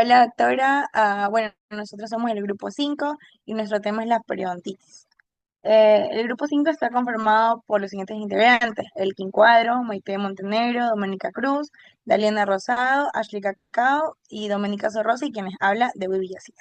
Hola doctora. Bueno, nosotros somos el grupo 5 y nuestro tema es la periodontitis. El grupo 5 está conformado por los siguientes integrantes: el Cuadro, Maite Montenegro, Doménica Cruz, Daliana Rosado, Ashley Cacao y Doménica Sorrosa, y quienes habla de Villasis.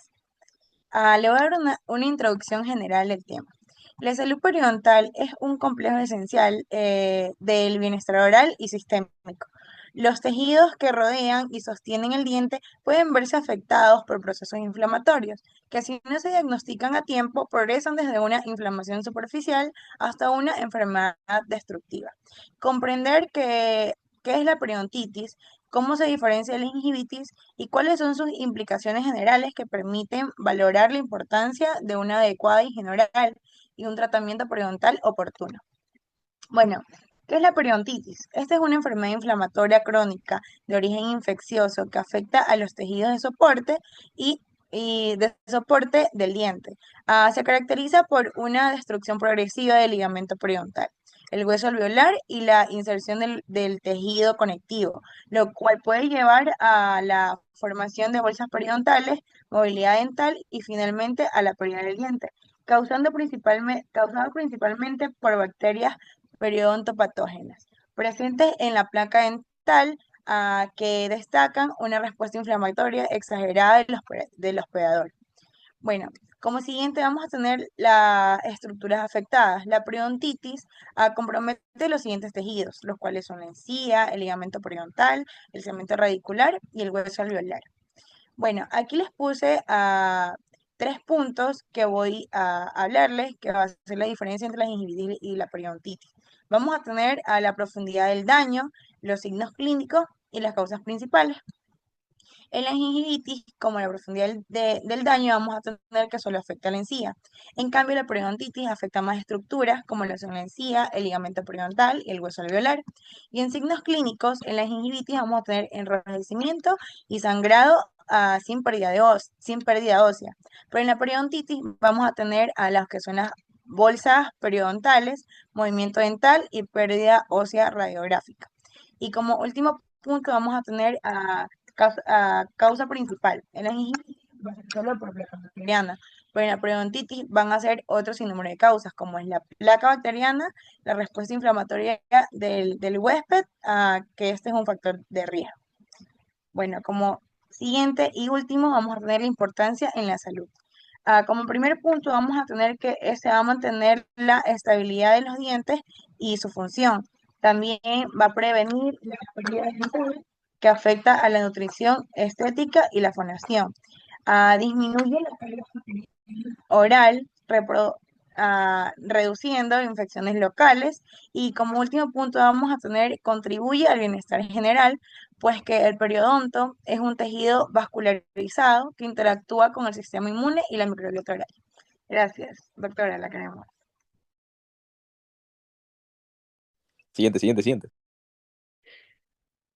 Le voy a dar una introducción general del tema. La salud periodontal es un complejo esencial del bienestar oral y sistémico. Los tejidos que rodean y sostienen el diente pueden verse afectados por procesos inflamatorios, que si no se diagnostican a tiempo, progresan desde una inflamación superficial hasta una enfermedad destructiva. Comprender qué es la periodontitis, cómo se diferencia de la gingivitis y cuáles son sus implicaciones generales que permiten valorar la importancia de una adecuada higiene oral y un tratamiento periodontal oportuno. Bueno, ¿qué es la periodontitis? Esta es una enfermedad inflamatoria crónica de origen infeccioso que afecta a los tejidos de soporte y, y de soporte del diente. Se caracteriza por una destrucción progresiva del ligamento periodontal, el hueso alveolar y la inserción del tejido conectivo, lo cual puede llevar a la formación de bolsas periodontales, movilidad dental y finalmente a la pérdida del diente, causado principalmente por bacterias periodontopatógenas, presentes en la placa dental, que destacan una respuesta inflamatoria exagerada de los hospedador. Bueno, como siguiente vamos a tener las estructuras afectadas. La periodontitis compromete los siguientes tejidos, los cuales son la encía, el ligamento periodontal, el cemento radicular y el hueso alveolar. Bueno, aquí les puse tres puntos que voy a hablarles, que va a ser la diferencia entre la gingivitis y la periodontitis. Vamos a tener a la profundidad del daño, los signos clínicos y las causas principales. En la gingivitis, como la profundidad del daño, vamos a tener que solo afecta a la encía. En cambio, la periodontitis afecta más estructuras, como lo son la encía, el ligamento periodontal y el hueso alveolar. Y en signos clínicos, en la gingivitis vamos a tener enrojecimiento y sangrado, sin pérdida ósea. Pero en la periodontitis vamos a tener a las que son las bolsas periodontales, movimiento dental y pérdida ósea radiográfica. Y como último punto vamos a tener causa principal. En la gingivitis va a ser solo por placa bacteriana, pero en la periodontitis van a ser otros sinnúmero de causas, como es la placa bacteriana, la respuesta inflamatoria del huésped, que este es un factor de riesgo. Bueno, como siguiente y último vamos a tener la importancia en la salud. Como primer punto vamos a tener que se va a mantener la estabilidad de los dientes y su función. También va a prevenir la pérdida dental, que afecta a la nutrición estética y la fonación. Disminuye la carga oral, reduciendo infecciones locales. Y como último punto vamos a tener, contribuye al bienestar general, pues que el periodonto es un tejido vascularizado que interactúa con el sistema inmune y la microbiota oral. Gracias, doctora, la queremos. Siguiente, siguiente, siguiente.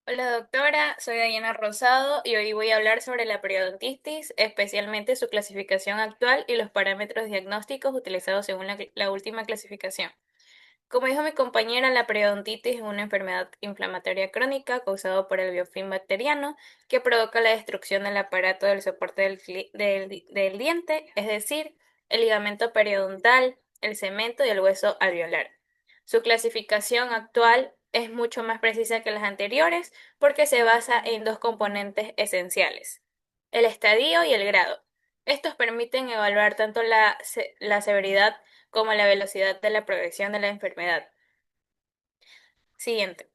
Hola doctora, soy Diana Rosado y hoy voy a hablar sobre la periodontitis, especialmente su clasificación actual y los parámetros diagnósticos utilizados según la última clasificación. Como dijo mi compañera, la periodontitis es una enfermedad inflamatoria crónica causada por el biofilm bacteriano que provoca la destrucción del aparato del soporte del diente, es decir, el ligamento periodontal, el cemento y el hueso alveolar. Su clasificación actual es mucho más precisa que las anteriores porque se basa en dos componentes esenciales: el estadio y el grado. Estos permiten evaluar tanto la severidad como la velocidad de la progresión de la enfermedad. Siguiente.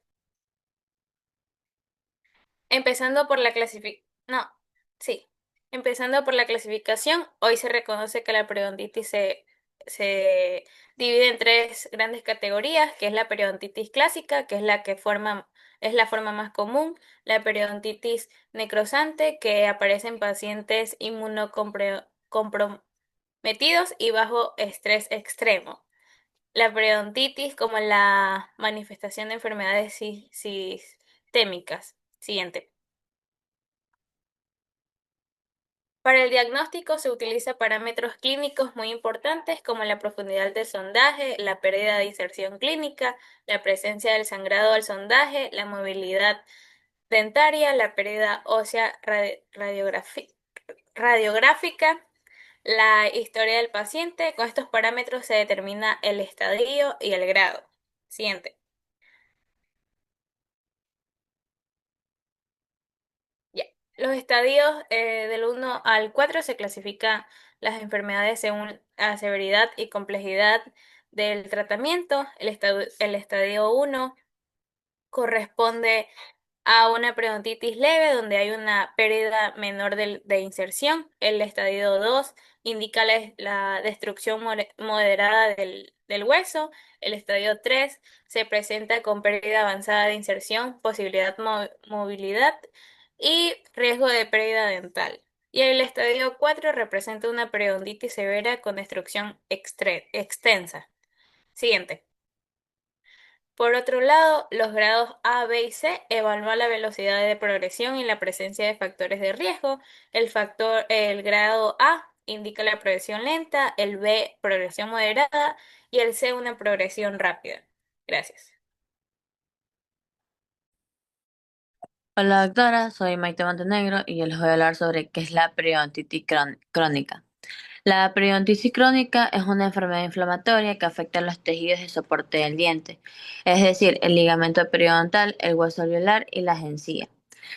Empezando por la clasificación. No, sí. Empezando por la clasificación, hoy se reconoce que la periodontitis se divide en tres grandes categorías, que es la periodontitis clásica, que es es la forma más común, la periodontitis necrosante, que aparece en pacientes inmunocomprometidos y bajo estrés extremo. La periodontitis como la manifestación de enfermedades sistémicas. Siguiente. Para el diagnóstico se utilizan parámetros clínicos muy importantes como la profundidad del sondaje, la pérdida de inserción clínica, la presencia del sangrado al sondaje, la movilidad dentaria, la pérdida ósea radiográfica, la historia del paciente. Con estos parámetros se determina el estadio y el grado. Siguiente. Ya. Los estadios del 1 al 4 se clasifican las enfermedades según la severidad y complejidad del tratamiento. El estadio 1 corresponde a una periodontitis leve donde hay una pérdida menor de inserción. El estadio 2 indica la destrucción moderada del hueso. El estadio 3 se presenta con pérdida avanzada de inserción, posibilidad movilidad y riesgo de pérdida dental. Y el estadio 4 representa una periodontitis severa con destrucción extensa. Siguiente. Por otro lado, los grados A, B y C evalúan la velocidad de progresión y la presencia de factores de riesgo. El grado A indica la progresión lenta, el B progresión moderada y el C una progresión rápida. Gracias. Hola doctora, soy Maite Montenegro y yo les voy a hablar sobre qué es la periodontitis crónica. La periodontitis crónica es una enfermedad inflamatoria que afecta a los tejidos de soporte del diente, es decir, el ligamento periodontal, el hueso alveolar y las encías.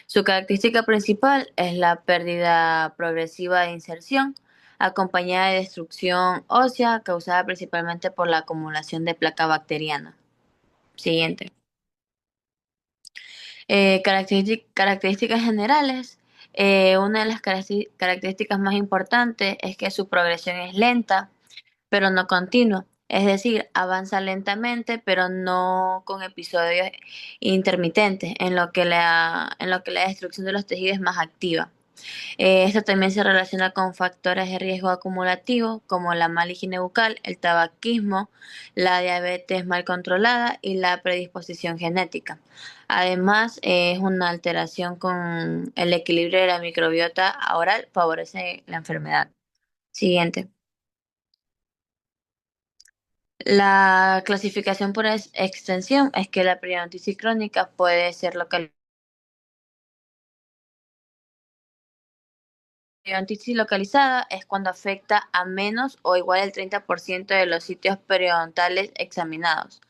Su característica principal es la pérdida progresiva de inserción, acompañada de destrucción ósea causada principalmente por la acumulación de placa bacteriana. Siguiente. Características generales. Una de las características más importantes es que su progresión es lenta, pero no continua. Es decir, avanza lentamente, pero no con episodios intermitentes, en lo que la destrucción de los tejidos es más activa. Esto también se relaciona con factores de riesgo acumulativo como la mala higiene bucal, el tabaquismo, la diabetes mal controlada y la predisposición genética. Además, es una alteración con el equilibrio de la microbiota oral, favorece la enfermedad. Siguiente. La clasificación por extensión es que la periodontitis crónica puede ser localizada. Periodontitis localizada es cuando afecta a menos o igual el 30% de los sitios periodontales examinados.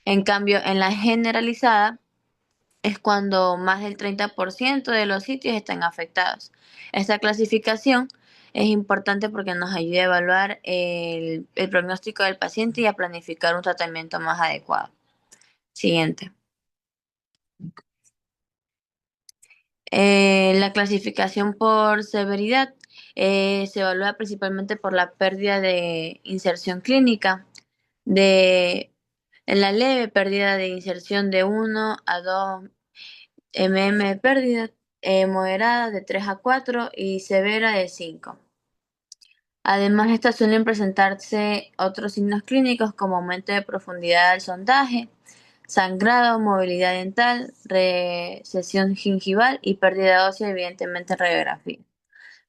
En cambio, en la generalizada es cuando más del 30% de los sitios están afectados. Esta clasificación es importante porque nos ayuda a evaluar el pronóstico del paciente y a planificar un tratamiento más adecuado. Siguiente. La clasificación por severidad se evalúa principalmente por la pérdida de inserción clínica, de en la leve pérdida de inserción de 1 a 2 mm de pérdida, moderada de 3 a 4 y severa de 5. Además, estas suelen presentarse otros signos clínicos como aumento de profundidad del sondaje, sangrado, movilidad dental, recesión gingival y pérdida ósea, evidentemente en radiografía.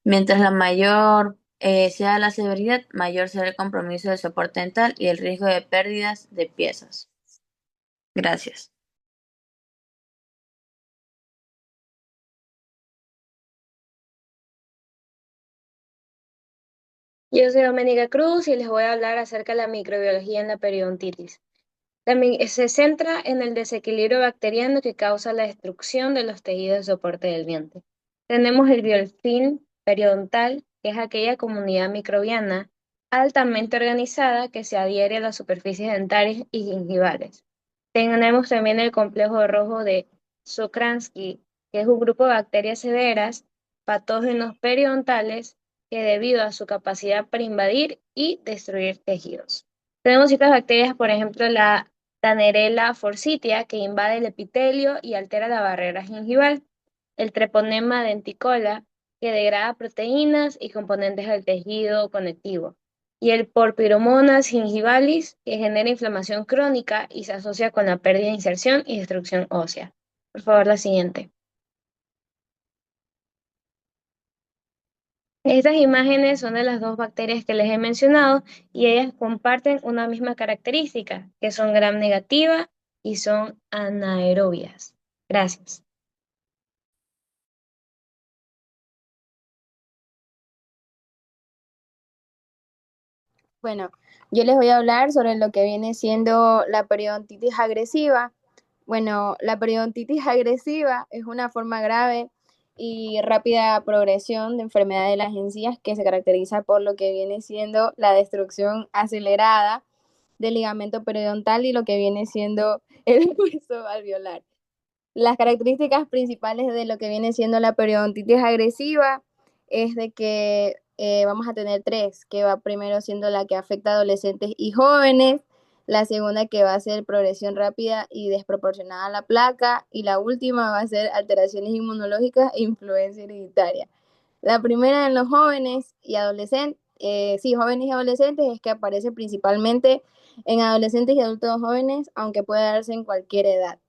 Mientras la mayor sea la severidad, mayor será el compromiso del soporte dental y el riesgo de pérdidas de piezas. Gracias. Yo soy Doménica Cruz y les voy a hablar acerca de la microbiología en la periodontitis. Se centra en el desequilibrio bacteriano que causa la destrucción de los tejidos de soporte del diente. Tenemos el biofilm periodontal, que es aquella comunidad microbiana altamente organizada que se adhiere a las superficies dentarias y gingivales. Tenemos también el complejo rojo de Sokransky, que es un grupo de bacterias severas, patógenos periodontales, que debido a su capacidad para invadir y destruir tejidos. Tenemos ciertas bacterias, por ejemplo, la Tannerella forsythia, que invade el epitelio y altera la barrera gingival. El Treponema denticola, que degrada proteínas y componentes del tejido conectivo. Y el Porphyromonas gingivalis, que genera inflamación crónica y se asocia con la pérdida de inserción y destrucción ósea. Por favor, la siguiente. Estas imágenes son de las dos bacterias que les he mencionado y ellas comparten una misma característica, que son gram negativa y son anaerobias. Gracias. Bueno, yo les voy a hablar sobre lo que viene siendo la periodontitis agresiva. Bueno, la periodontitis agresiva es una forma grave y rápida progresión de enfermedad de las encías que se caracteriza por lo que viene siendo la destrucción acelerada del ligamento periodontal y lo que viene siendo el hueso alveolar. Las características principales de lo que viene siendo la periodontitis agresiva es de que vamos a tener tres, que va primero siendo la que afecta a adolescentes y jóvenes, la segunda que va a ser progresión rápida y desproporcionada a la placa, y la última va a ser alteraciones inmunológicas e influencia hereditaria. La primera en los jóvenes y adolescentes, sí, jóvenes y adolescentes, es que aparece principalmente en adolescentes y adultos jóvenes, aunque puede darse en cualquier edad.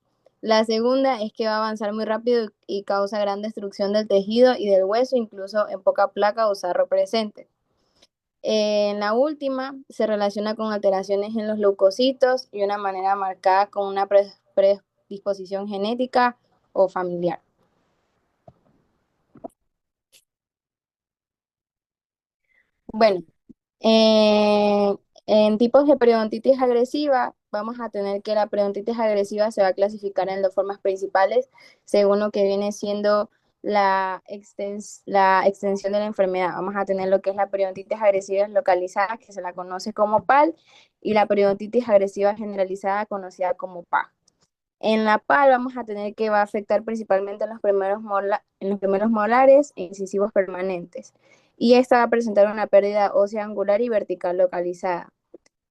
La segunda es que va a avanzar muy rápido y causa gran destrucción del tejido y del hueso, incluso en poca placa o sarro presente. En la última se relaciona con alteraciones en los leucocitos y una manera marcada con una predisposición genética o familiar. Bueno, Eh, en tipos de periodontitis agresiva, vamos a tener que la periodontitis agresiva se va a clasificar en dos formas principales, según lo que viene siendo la extensión de la enfermedad. Vamos a tener lo que es la periodontitis agresiva localizada, que se la conoce como PAL, y la periodontitis agresiva generalizada, conocida como PA. En la PAL vamos a tener que va a afectar principalmente en los primeros molares e incisivos permanentes. Y esta va a presentar una pérdida ósea angular y vertical localizada.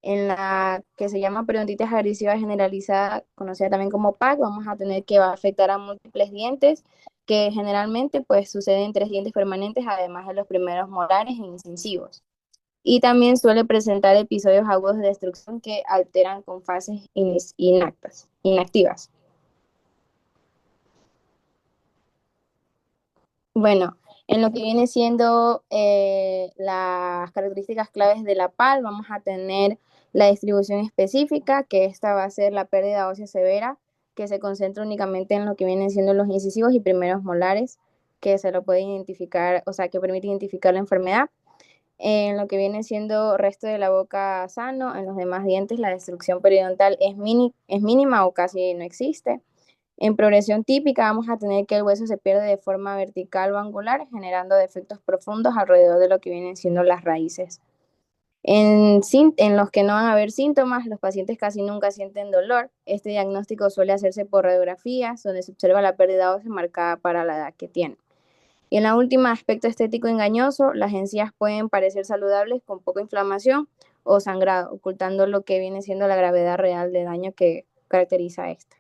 En la que se llama periodontitis agresiva generalizada, conocida también como PAC, vamos a tener que va a afectar a múltiples dientes, que generalmente pues suceden en tres dientes permanentes, además de los primeros molares e incisivos. Y también suele presentar episodios agudos de destrucción que alteran con fases inactivas. Bueno, en lo que viene siendo las características claves de la PAL, vamos a tener la distribución específica, que esta va a ser la pérdida ósea severa, que se concentra únicamente en lo que vienen siendo los incisivos y primeros molares, que se lo puede identificar, o sea, que permite identificar la enfermedad. En lo que viene siendo resto de la boca sano, en los demás dientes la destrucción periodontal es mínima o casi no existe. En progresión típica vamos a tener que el hueso se pierde de forma vertical o angular, generando defectos profundos alrededor de lo que vienen siendo las raíces. En los que no van a haber síntomas, los pacientes casi nunca sienten dolor. Este diagnóstico suele hacerse por radiografías, donde se observa la pérdida ósea marcada para la edad que tiene. Y en la última, aspecto estético engañoso, las encías pueden parecer saludables con poca inflamación o sangrado, ocultando lo que viene siendo la gravedad real de daño que caracteriza a esta.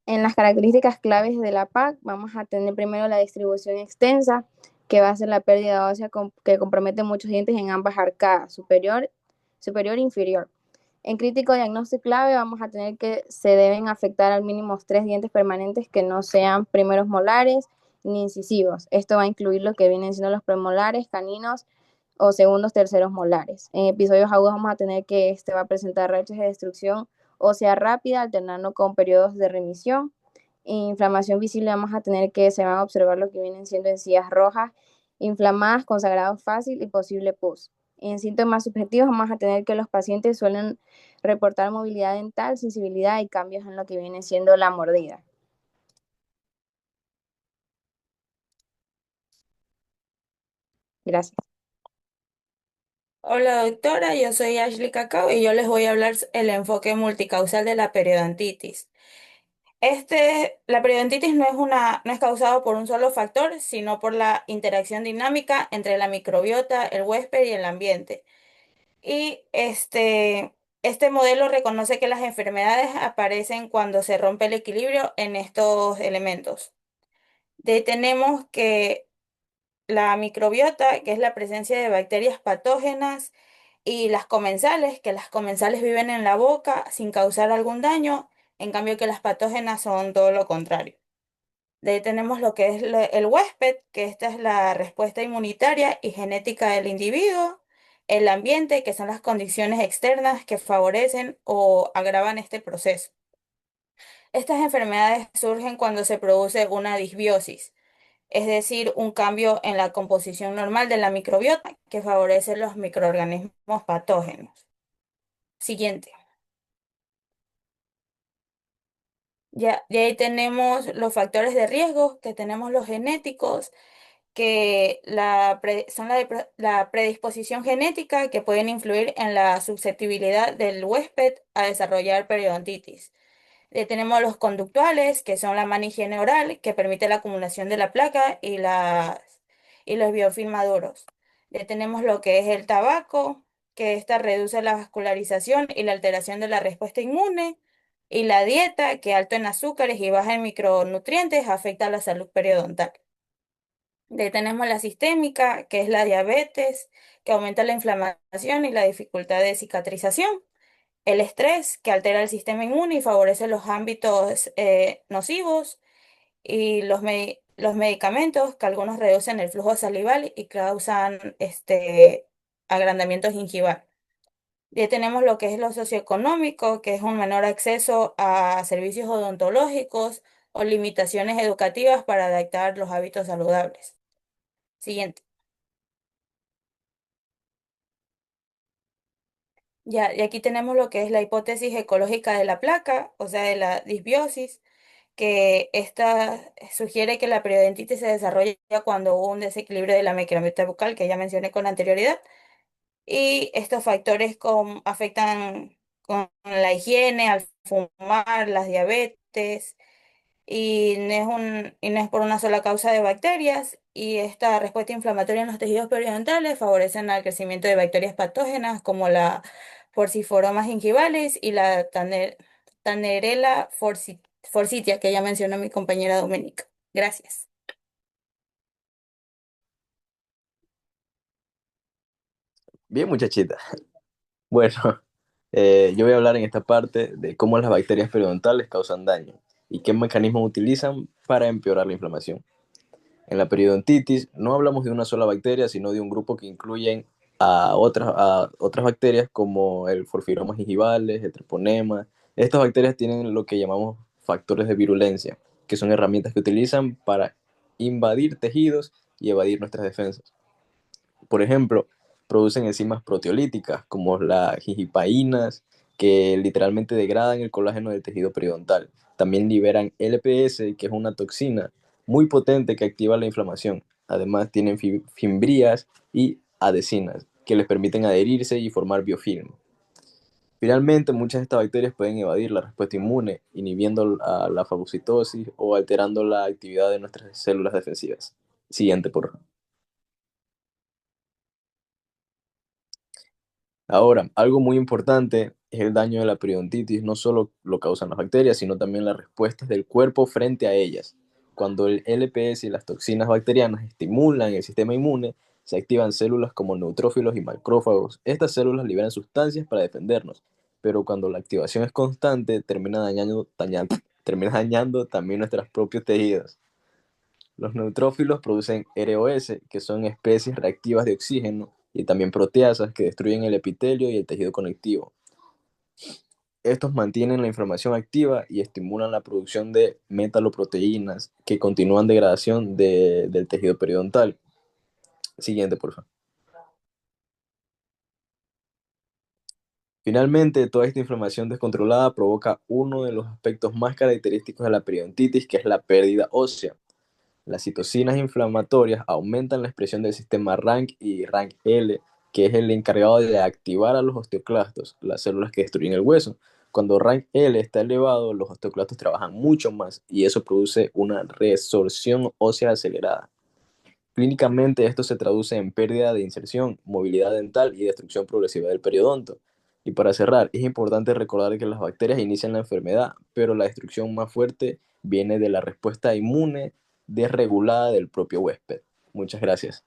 En las características claves de la PAC vamos a tener primero la distribución extensa, que va a ser la pérdida ósea que compromete muchos dientes en ambas arcadas, superior e inferior. En crítico diagnóstico clave vamos a tener que se deben afectar al mínimo 3 dientes permanentes que no sean primeros molares ni incisivos. Esto va a incluir lo que vienen siendo los premolares, caninos o segundos, terceros molares. En episodios agudos vamos a tener que este va a presentar rachas de destrucción ósea rápida, alternando con periodos de remisión. En inflamación visible vamos a tener que se van a observar lo que vienen siendo encías rojas, inflamadas, con sangrado fácil y posible pus. En síntomas subjetivos vamos a tener que los pacientes suelen reportar movilidad dental, sensibilidad y cambios en lo que viene siendo la mordida. Gracias. Hola doctora, yo soy Ashley Cacao y yo les voy a hablar el enfoque multicausal de la periodontitis. La periodontitis no es causado por un solo factor, sino por la interacción dinámica entre la microbiota, el huésped y el ambiente. Y este modelo reconoce que las enfermedades aparecen cuando se rompe el equilibrio en estos elementos. De ahí tenemos que la microbiota, que es la presencia de bacterias patógenas, y las comensales, que las comensales viven en la boca sin causar algún daño, en cambio que las patógenas son todo lo contrario. De ahí tenemos lo que es el huésped, que esta es la respuesta inmunitaria y genética del individuo, el ambiente, que son las condiciones externas que favorecen o agravan este proceso. Estas enfermedades surgen cuando se produce una disbiosis. es decir, un cambio en la composición normal de la microbiota que favorece los microorganismos patógenos. Siguiente. Ya, de ahí tenemos los factores de riesgo, que tenemos los genéticos, que son la predisposición genética que pueden influir en la susceptibilidad del huésped a desarrollar periodontitis. Tenemos los conductuales, que son la mala higiene oral, que permite la acumulación de la placa y los biofilm maduros. Tenemos lo que es el tabaco, que esta reduce la vascularización y la alteración de la respuesta inmune. Y la dieta, que alto en azúcares y baja en micronutrientes, afecta a la salud periodontal. Tenemos la sistémica, que es la diabetes, que aumenta la inflamación y la dificultad de cicatrización. El estrés, que altera el sistema inmune y favorece los ámbitos nocivos. Y los medicamentos, que algunos reducen el flujo salival y causan agrandamiento gingival. Ya tenemos lo que es lo socioeconómico, que es un menor acceso a servicios odontológicos o limitaciones educativas para adaptar los hábitos saludables. Siguiente. Ya, y aquí tenemos lo que es la hipótesis ecológica de la placa, o sea, de la disbiosis, que esta sugiere que la periodontitis se desarrolla cuando hubo un desequilibrio de la microbiota bucal, que ya mencioné con anterioridad, y estos factores afectan con la higiene, al fumar, las diabetes, y no es por una sola causa de bacterias, y esta respuesta inflamatoria en los tejidos periodontales favorecen al crecimiento de bacterias patógenas como la Porphyromonas gingivales y la Tannerella forsythia, que ya mencionó mi compañera Doménica. Gracias. Bien, muchachita. Bueno, yo voy a hablar en esta parte de cómo las bacterias periodontales causan daño y qué mecanismos utilizan para empeorar la inflamación. En la periodontitis no hablamos de una sola bacteria, sino de un grupo que incluyen a otras bacterias como el Porphyromonas gingivales, el treponema. Estas bacterias tienen lo que llamamos factores de virulencia, que son herramientas que utilizan para invadir tejidos y evadir nuestras defensas. Por ejemplo, producen enzimas proteolíticas como las gingipaínas, que literalmente degradan el colágeno del tejido periodontal. También liberan LPS, que es una toxina muy potente que activa la inflamación. Además, tienen fimbrías y adhesinas, que les permiten adherirse y formar biofilm. Finalmente, muchas de estas bacterias pueden evadir la respuesta inmune, inhibiendo la fagocitosis o alterando la actividad de nuestras células defensivas. Siguiente, por favor. Ahora, algo muy importante es el daño de la periodontitis. No solo lo causan las bacterias, sino también las respuestas del cuerpo frente a ellas. Cuando el LPS y las toxinas bacterianas estimulan el sistema inmune, se activan células como neutrófilos y macrófagos. Estas células liberan sustancias para defendernos, pero cuando la activación es constante, termina dañando también nuestros propios tejidos. Los neutrófilos producen ROS, que son especies reactivas de oxígeno, y también proteasas que destruyen el epitelio y el tejido conectivo. Estos mantienen la inflamación activa y estimulan la producción de metaloproteínas que continúan degradación del tejido periodontal. Siguiente, por favor. Finalmente, toda esta inflamación descontrolada provoca uno de los aspectos más característicos de la periodontitis, que es la pérdida ósea. Las citocinas inflamatorias aumentan la expresión del sistema RANK y RANKL, que es el encargado de activar a los osteoclastos, las células que destruyen el hueso. Cuando RANKL está elevado, los osteoclastos trabajan mucho más y eso produce una resorción ósea acelerada. Clínicamente, esto se traduce en pérdida de inserción, movilidad dental y destrucción progresiva del periodonto. Y para cerrar, es importante recordar que las bacterias inician la enfermedad, pero la destrucción más fuerte viene de la respuesta inmune desregulada del propio huésped. Muchas gracias.